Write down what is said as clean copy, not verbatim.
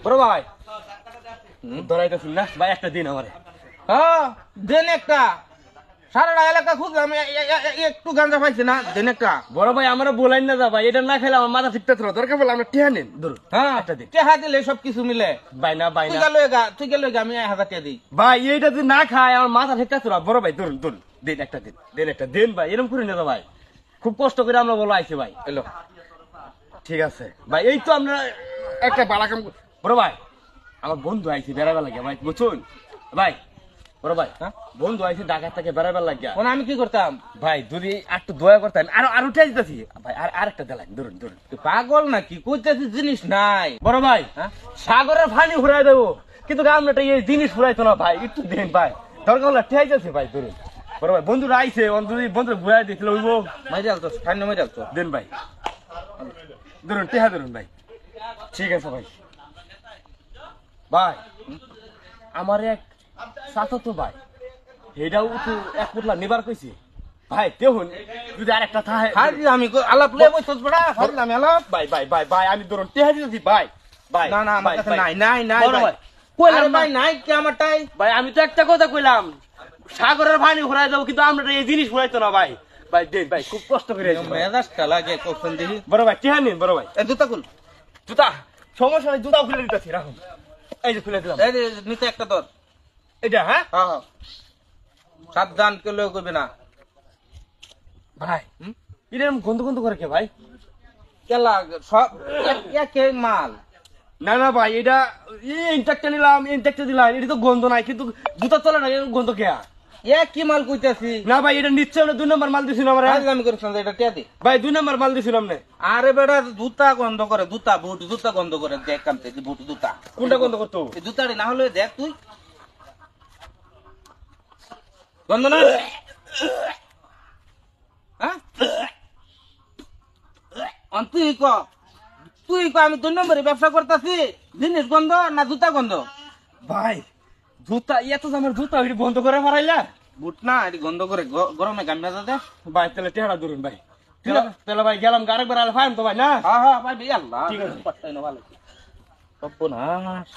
বড় ভাই ধরাইতেছি না ভাই, একটা দিন আমারে। হ্যাঁ দেন একটা, সারাটা এলাকা খুঁজলাম একটু গাঁজা পাইছে না, দেন একটা। বড় ভাই আমরা বলেন না যা ভাই, এটা না খেলে আমার মাথা ঠিকঠাক ছিল, দরকার পড়লে আমরা টিহা নেন ধরুন। হ্যাঁ একটা দিন টেহা দিলে সব কিছু মিলে। ভাই না ভাই তুই না গেল আমি 1000 টাকা দিই। ভাই, এইটা যদি না খায় আমার মাথা ঠিকঠাক ছিল। বড় ভাই ধরুন ধরুন, দিন একটা দিন, দিন একটা দিন ভাই, এরকম করে না তো ভাই, খুব কষ্ট করে আমরা বলো আইছি ভাই। এলো ঠিক আছে ভাই, এই তো আমরা একটা বালা কাম বড় ভাই, আমার বন্ধু আইছে বেড়াবার লাগে ভাই, বুঝুন ভাই। বড় ভাই হ্যাঁ বন্ধু আইছে ঢাকা থেকে বেড়াবার লাগে ওনা আমি কি করতাম? ভাই, যদি একটু দয়া করতেন, আরো উঠে যেতেছি ভাই, আর একটা দেলাইন ধরুন ধরুন। তুই পাগল নাকি? কইতেছিস জিনিস নাই। বড় ভাই হ্যাঁ সাগরের পানি ঘুরাই দেবো, কিন্তু আমরা এই জিনিস ঘুরাইতো না ভাই, একটু দেন ভাই, দরকার হলে ঠেয়াই যাচ্ছে ভাই ধরুন। বড় ভাই বন্ধুরা আইছে, বন্ধু ঘুরাই দিয়েছিল ওইব, মাইরাল তো ঠান্ডা মাইরাল তো। দেন ভাই ধরুন, টেহা ধরুন ভাই। ঠিক আছে ভাই। ভাই আমার এক চাচাতো ভাই, এটাও তো এক পুটলা নিবার কইছে ভাই, দেখুন যদি আরেকটা থাকে। হাজি আমি আলাপ লয়ে বইছস বড়া, হাজি আমি আলাপ। ভাই ভাই ভাই ভাই আমি ধরুন টেহা দিতেছি ভাই। ভাই না না আমার ভাই, কাছে ভাই। নাই নাই নাই বড় ভাই। ভাই কইলাম আরে না। ভাই নাই কি আমারটাই? ভাই আমি তো একটা কথা কইলাম, সাগরের পানি ঘুরাই দেবো, কিন্তু আমরা এই জিনিস ঘুরাইতো না ভাই। ভাই দেন ভাই, খুব কষ্ট করে আইছি ভাই। মেজাজটা লাগে কখন দেখি। বড় ভাই টেহা নিন বড় ভাই। এ জুতা খুল। জুতা সমস্যা নাই, জুতা খুলে দিতেছি, রাখুন। এই যে খুলে দিলাম এই যে নিতে একটা তোর। এটা। হ্যাঁ হ্যাঁ হ্যাঁ সাবধান কেউ করবে না। ভাই এরকম গন্ধ গন্ধ করে কে ভাই? কেলা সব একে মাল। না না ভাই, এটা ইনটেকটা নিলাম, ইনটেকটা দিলাম, এটা তো গন্ধ নাই, কিন্তু জুতা চলে না, এরকম গন্ধ কে? কি মাল কইতাছি? না ভাই, এটা নিশ্চয় আমরা 2 নম্বর মাল দিছিল আমরা। হাজি আমি করছিলাম এটা টিয়া দি। ভাই 2 নম্বর মাল দিছিল আমরা। আরে বেটা জুতা গন্ধ করে, জুতা বুট জুতা গন্ধ করে, দেখ কামতে বুট জুতা। কোনটা গন্ধ করতো? এই জুতাটি না হলে দেখ তুই গন্ধ না। হ্যাঁ তুই ক আমি 2 নম্বরে ব্যবসা করতেছি, জিনিস গন্ধ না জুতা গন্ধ? ভাই জুতা এত আমার জুতা ওইটা বন্ধ করে মারাইলা। বুট না এটি গন্ধ করে, গরমে গামে যাতে। ভাই তাহলে টেহারা ধরুন ভাই, তাহলে ভাই গেলাম, আরেকবার আলে ফাইন তো ভাই না। হ্যাঁ হ্যাঁ ভাই আল্লাহ ঠিক আছে। পাত্তাই না ভালো। সর্বনাশ।